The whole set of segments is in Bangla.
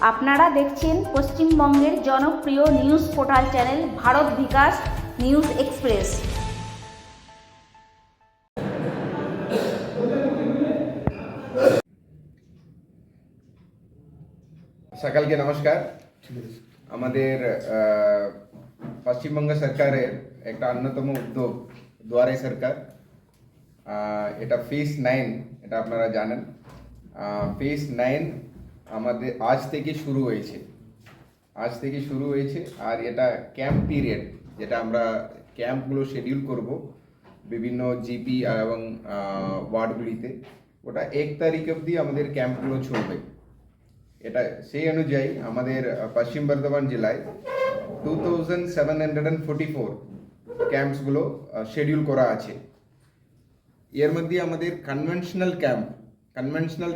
আপনারা দেখছেন পশ্চিমবঙ্গের জনপ্রিয় নিউজ পোর্টাল চ্যানেল ভারত বিকাশ নিউজ এক্সপ্রেস। সকালকে নমস্কার। আমাদের পশ্চিমবঙ্গ সরকারের একটা অন্যতম উদ্যোগ দুয়ারে সরকার, এটা ফেজ 9, এটা আপনারা জানেন। ফেজ 9 আমাদের আজ থেকে শুরু হয়েছে। আর এটা ক্যাম্প পিরিয়ড, যেটা আমরা ক্যাম্পগুলো শিডিউল করব বিভিন্ন জিপি এবং ওয়ার্ডগুলিতে, ওটা 1 তারিখ অবধি আমাদের ক্যাম্পগুলো চলবে। এটা সেই অনুযায়ী আমাদের পশ্চিম বর্ধমান জেলায় 2744 ক্যাম্পসগুলো শিডিউল করা আছে। এর মধ্যে আমাদের কনভেনশনাল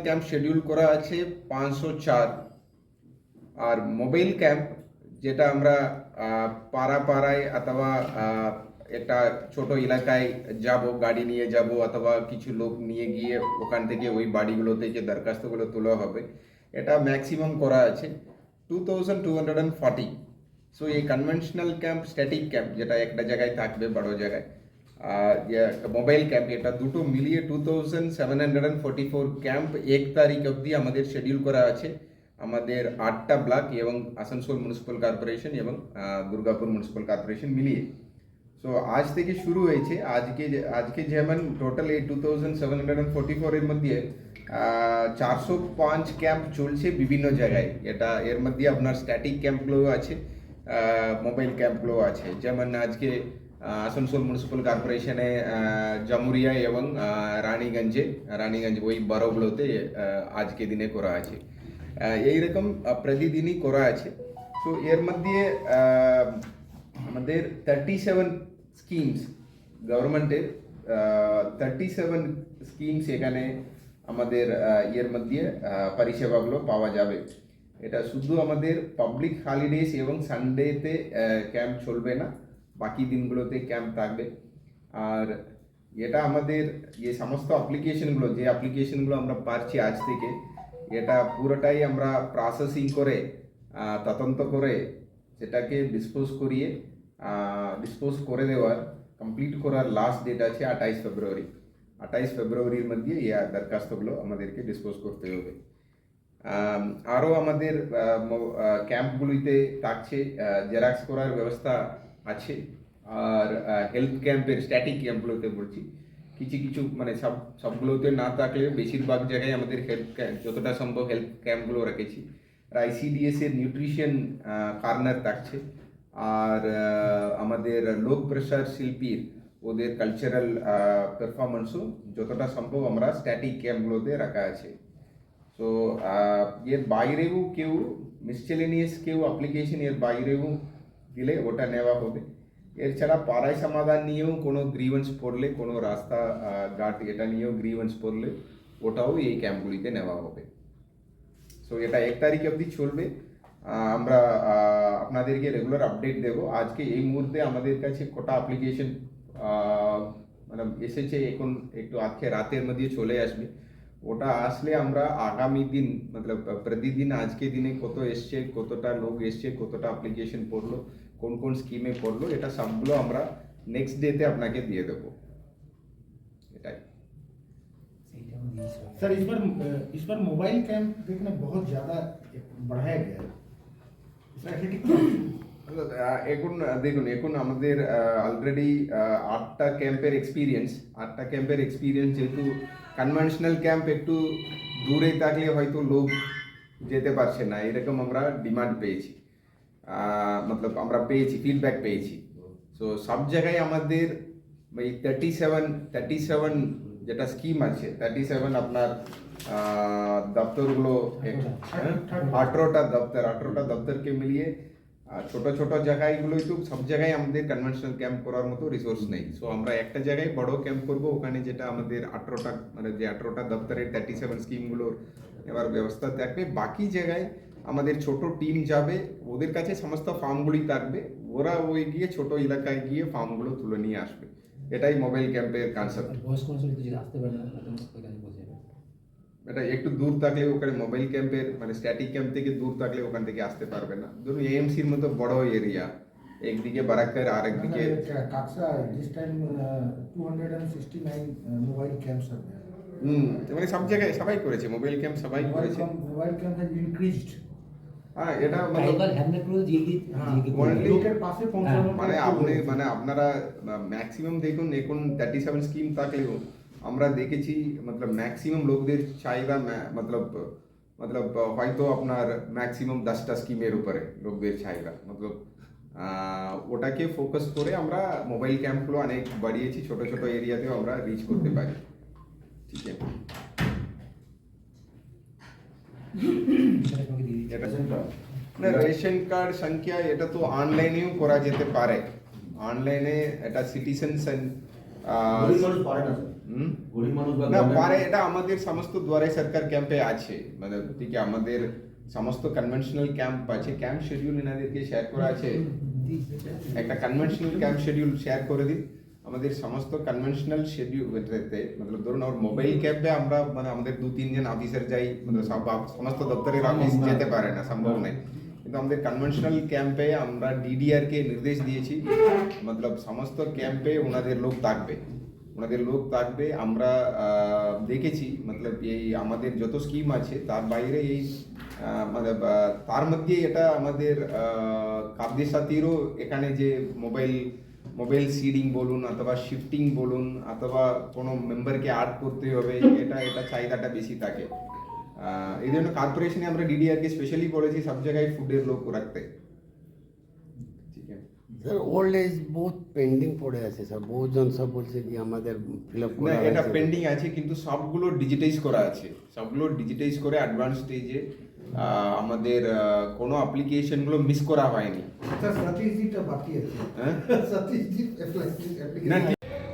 ক্যাম্প শিডিউল করা আছে 504, আর মোবাইল ক্যাম্প, যেটা আমরা পাড়ায় অথবা একটা ছোট এলাকায় যাব, গাড়ি নিয়ে যাব অথবা কিছু লোক নিয়ে গিয়ে ওখান থেকে ওই বাড়িগুলো থেকে দরখাস্তগুলো তোলা হবে, এটা ম্যাক্সিমাম করা আছে 2240। সো এই কনভেনশনাল ক্যাম্প, স্ট্যাটিক ক্যাম্প, যেটা একটা জায়গায় থাকবে বড় জায়গায়, মোবাইল ক্যাম্প, এটা দুটো মিলিয়ে 2744 ক্যাম্প 1 তারিখ অবধি আমাদের শিডিউল করা আছে আমাদের 8টা ব্লক এবং আসানসোল মিউনিসিপ্যাল কর্পোরেশন এবং দুর্গাপুর মিউনিসিপ্যাল কর্পোরেশন মিলিয়ে। সো আজ থেকে শুরু হয়েছে। আজকে যেমন টোটাল এই 2744 এর মধ্যে 405 ক্যাম্প চলছে বিভিন্ন জায়গায়। এর মধ্যে আপনার স্ট্যাটিক ক্যাম্পগুলো আছে, মোবাইল ক্যাম্পগুলো আছে। যেমন আজকে আসানসোল মিউনিসিপ্যাল কর্পোরেশনে জামুরিয়া এবং রানীগঞ্জ ওই বড়গুলোতে আজকে দিনে করা আছে। এইরকম প্রতিদিনই করা আছে। তো এর মধ্যে আমাদের 37 স্কিমস, গভর্নমেন্টের 37 স্কিমস এখানে আমাদের এর মধ্যে পরিষেবাগুলো পাওয়া যাবে। এটা শুধু আমাদের পাবলিক হলিডেজ এবং সানডেতে ক্যাম্প চলবে না, বাকি দিনগুলোতে ক্যাম্প থাকবে। আর এটা আমাদের যে সমস্ত অ্যাপ্লিকেশনগুলো আমরা পাচ্ছি আজ থেকে, এটা পুরোটাই আমরা প্রসেসিং করে তদন্ত করে সেটাকে ডিসপোজ করে দেওয়ার, কমপ্লিট করার লাস্ট ডেট আছে 28 ফেব্রুয়ারি। 28 ফেব্রুয়ারির মধ্যে এই দরখাস্তগুলো আমাদেরকে ডিসপোজ করতে হবে। আরও আমাদের ক্যাম্পগুলিতে থাকছে জেরক্স করার ব্যবস্থা আছে। আর হেলথ ক্যাম্পের, স্ট্যাটিক ক্যাম্পগুলোতে বলছি, কিছু মানে সবগুলোতে না থাকলেও বেশিরভাগ জায়গায় আমাদের হেলথ ক্যাম্প, যতটা সম্ভব হেলথ ক্যাম্পগুলো রেখেছি। আর ICDS এর নিউট্রিশন কর্নার থাকছে। আর আমাদের লোক প্রসার শিল্পীর ওদের কালচারাল পারফরমেন্সও যতটা সম্ভব আমরা স্ট্যাটিক ক্যাম্পগুলোতে রাখা আছে। সো এর বাইরেও কেউ মিসচেলেনিয়াস অ্যাপ্লিকেশন এর বাইরেও দিলে ওটা নেওয়া হবে। এছাড়া পাড়ায় সমাধান নিয়েও কোনো গ্রিভেন্স পড়লে, কোনো রাস্তা ঘাট এটা নিয়েও গ্রিভেন্স পড়লে, ওটাও এই ক্যাম্পগুলিতে নেওয়া হবে। সো এটা 1 তারিখ অবধি চলবে। আমরা আপনাদেরকে রেগুলার আপডেট দেবো। আজকে এই মুহূর্তে আমাদের কাছে কটা অ্যাপ্লিকেশন মানে এসেছে, এখন একটু আজকে রাতের মধ্যে চলে আসবে। ওটা আসলে আমরা আগামী দিন, মতলব প্রতিদিন আজকে দিনে কত এসছে, কতটা লোক এসছে, কতটা অ্যাপ্লিকেশন পড়লো, কোন স্কিমে পড়লো, এটা সবগুলো আমরা নেক্সট ডেতে আপনাকে দিয়ে দেবো। এটাই सर, इस बार मोबाइल कैंप देखना बहुत ज़्यादा बढ़ाया गया है। इसका ऐसे ठीक এখন আমাদের অলরেডি 8টা ক্যাম্পের এক্সপিরিয়েন্স, যেহেতু কনভেনশনাল ক্যাম্প একটু দূরে থাকলে হয়তো লোক যেতে পারছে না, এরকম আমরা ডিমান্ড পেয়েছি, মতলব আমরা ফিডব্যাক পেয়েছি। সো সব জায়গায় আমাদের ওই 37 যেটা স্কিম আছে, 37 আপনার দপ্তরগুলো, 18টা দপ্তরকে মিলিয়ে ছোট জায়গাগুলোই তো, সব জায়গায় আমাদের কনভেনশনাল ক্যাম্প করার মতো রিসোর্স নেই। সো আমরা একটা জায়গায় বড় ক্যাম্প করবো, ওখানে যেটা আমাদের 18টা, মানে যে 18টা দপ্তরের 37 স্কিমগুলোর নেওয়ার ব্যবস্থা থাকবে। বাকি জায়গায় আমাদের ছোট টিম যাবে, ওদের কাছে সমস্ত ফার্মগুলি থাকবে, ওরা ওই গিয়ে ছোট এলাকায় গিয়ে ফার্মগুলো তুলে নিয়ে আসবে। এটাই মোবাইল ক্যাম্পের কনসেপ্ট। এটা একটু দূর থাকলে ওখানে মোবাইল ক্যাম্পের মানে স্ট্যাটিক ক্যাম্প থেকে দূর থাকলে ওখান থেকে আসতে পারবে না। ধরুন এএমসির মতো বড় এরিয়া, একদিকে বারাক্কার আর একদিকে Kaksa, this time 269 mobile camps are there. মানে সব জায়গায় সবাই করেছে, মোবাইল ক্যাম্প সবাই করেছে। Mobile camp has increased. হ্যাঁ, এটা টাইগার হ্যামলেট গুলো Only- লোকের পাশে পৌঁছানো মানে আপনারা ম্যাক্সিমাম দেখুন এখন 37 স্কিম থাকলেও আমরা দেখেছি মতলব ম্যাক্সিমাম লোকদের চাহিদা মতলব হয়তো আপনার ম্যাক্সিমাম 10টা স্কিমের উপরে লোকদের চাহিদা মতলব ওটাকে ফোকাস করে আমরা মোবাইল ক্যাম্পগুলো অনেক বাড়িয়েছি, ছোট ছোট এরিয়াতেও আমরা রিচ করতে পারি। ঠিক আছে, এটা না রেশন কার্ড সংখ্যা এটা তো অনলাইনেও করা যেতে পারে। অনলাইনে এটা সিটিজেন্স না পারে, এটা আমাদের সমস্ত দুয়ারে সরকার ক্যাম্পে আছে। মানে ঠিক আছে, আমাদের সমস্ত কনভেনশনাল ক্যাম্প আছে, ক্যাম্প শিডিউল এনাদেরকে শেয়ার করা আছে। একটা কনভেনশনাল ক্যাম্প শিডিউল শেয়ার করে দিন। আমাদের সমস্ত কনভেনশনাল শিডিউল মতলব ধরুন আমার মোবাইল ক্যাম্পে আমরা মানে আমাদের 2-3 জন অফিসার যাই, মানে সমস্ত দপ্তরের অফিস যেতে পারে না, সম্ভব নেই। কিন্তু আমাদের কনভেনশনাল ক্যাম্পে আমরা ডিডিআর কে নির্দেশ দিয়েছি মতলব সমস্ত ক্যাম্পে ওনাদের লোক থাকবে। আমরা দেখেছি মতলব এই আমাদের যত স্কিম আছে তার বাইরে এই মানে তার মধ্যে এটা আমাদের কাবদের সাথীরও এখানে যে মোবাইল সিডিং বলুন অথবা শিফটিং বলুন অথবা কোনো মেম্বারকে অ্যাড করতে হবে, এটা চাহিদাটা বেশি থাকে। এই জন্য কর্পোরেশনে আমরা ডিডিআরকে স্পেশালি বলেছি সব জায়গায় ফুডের লোক রাখতে। ঠিক আছে স্যার, ওল্ড এজ বহুত পেন্ডিং পড়ে আছে স্যার, বহুজন সব বলছে কি আমাদের ফিল আপ না, করা এটা আছে। পেন্ডিং আছে কিন্তু সবগুলো ডিজিটাইজ করা আছে, সবগুলো ডিজিটাইজ করে অ্যাডভান্স স্টেজে আমাদের কোনো অ্যাপ্লিকেশনগুলো মিস করা হয়নি। স্যার সতীশজিটা বাকি আছে। হ্যাঁ সতীশজি না,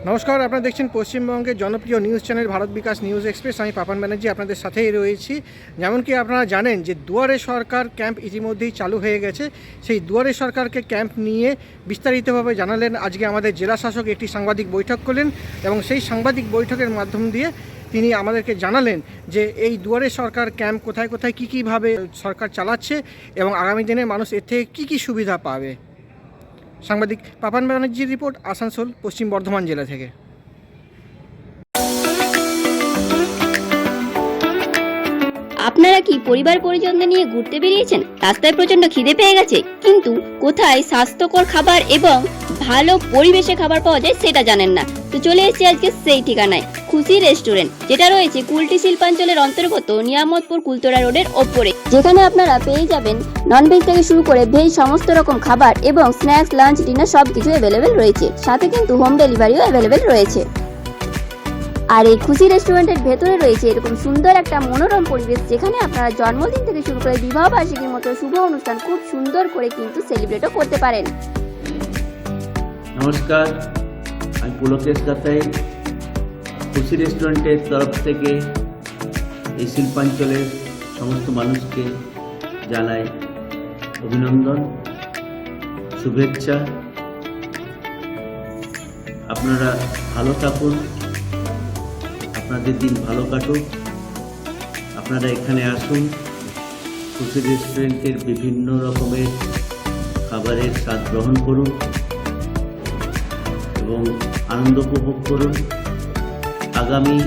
নমস্কার, আপনারা দেখছেন পশ্চিমবঙ্গের জনপ্রিয় নিউজ চ্যানেল ভারত বিকাশ নিউজ এক্সপ্রেস। আমি পাপান ব্যানার্জি আপনাদের সাথেই রয়েছি। যেমন কি আপনারা জানেন যে দুয়ারে সরকার ক্যাম্প ইতিমধ্যেই চালু হয়ে গেছে। সেই দুয়ারে সরকারকে ক্যাম্প নিয়ে বিস্তারিতভাবে জানালেন আজকে আমাদের জেলা শাসক একটি সাংবাদিক বৈঠক করলেন এবং সেই সাংবাদিক বৈঠকের মাধ্যম দিয়ে তিনি আমাদেরকে জানালেন যে এই দুয়ারে সরকার ক্যাম্প কোথায় কোথায় কীভাবে সরকার চালাচ্ছে এবং আগামী দিনে মানুষ এর থেকে কী সুবিধা পাবে। সাংবাদিক পাপান ব্যানার্জির রিপোর্ট, আসানসোল, পশ্চিম বর্ধমান জেলা থেকে। আপনারা কি পরিবার পরিজনদের নিয়ে ঘুরতে বেরিয়েছেন? রাস্তায় প্রচন্ড খিদে পেয়ে গেছে, কিন্তু কোথায় স্বাস্থ্যকর খাবার এবং ভালো পরিবেশে খাবার পাওয়া যায় সেটা জানেন না। তো চলে এসেছি আজকে সেই ঠিকানায়, খুশি রেস্টুরেন্ট, যেটা রয়েছে কুলটি শিল্পাঞ্চলের অন্তর্গত নিয়ামতপুর কুলতরা রোডের ওপরে, যেখানে আপনারা পেয়ে যাবেন ননভেজ থেকে শুরু করে ভেজ সমস্ত রকম খাবার এবং স্ন্যাক্স, লাঞ্চ, ডিনার সবকিছু অ্যাভেলেবেল রয়েছে। সাথে কিন্তু হোম ডেলিভারিও অ্যাভেলেবেল রয়েছে। আর এই খুশি রেস্টুরেন্টের ভেতরে রয়েছে এরকম সুন্দর একটা মনোরম পরিবেশ, যেখানে আপনারা জন্মদিন থেকে শুরু করে বিবাহ বার্ষিকীর মতো শুভ অনুষ্ঠান খুব সুন্দর করে কিন্তু সেলিব্রেটও করতে পারেন। নমস্কার, আমি পুলকেশ গাতাই, খুশি রেস্টুরেন্টের তরফ থেকে এই শিল্পাঞ্চলের সমস্ত মানুষকে জানাই অভিনন্দন, শুভেচ্ছা। আপনারা ভালো থাকুন, আপনাদের দিন ভালো কাটুক। আপনারা এখানে আসুন, খুশি রেস্টুরেন্টের বিভিন্ন রকমের খাবারের স্বাদ গ্রহণ করুন এবং আনন্দ উপভোগ করুন। আগামী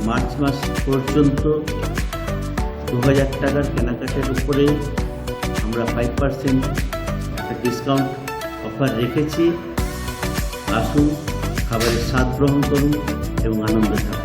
মার্চ মাস পর্যন্ত 2000 টাকার কেনাকাটার উপরে আমরা 5% একটা ডিসকাউন্ট অফার রেখেছি। আসুন, খাবারের স্বাদ গ্রহণ করুন এবং আনন্দ থাকুন।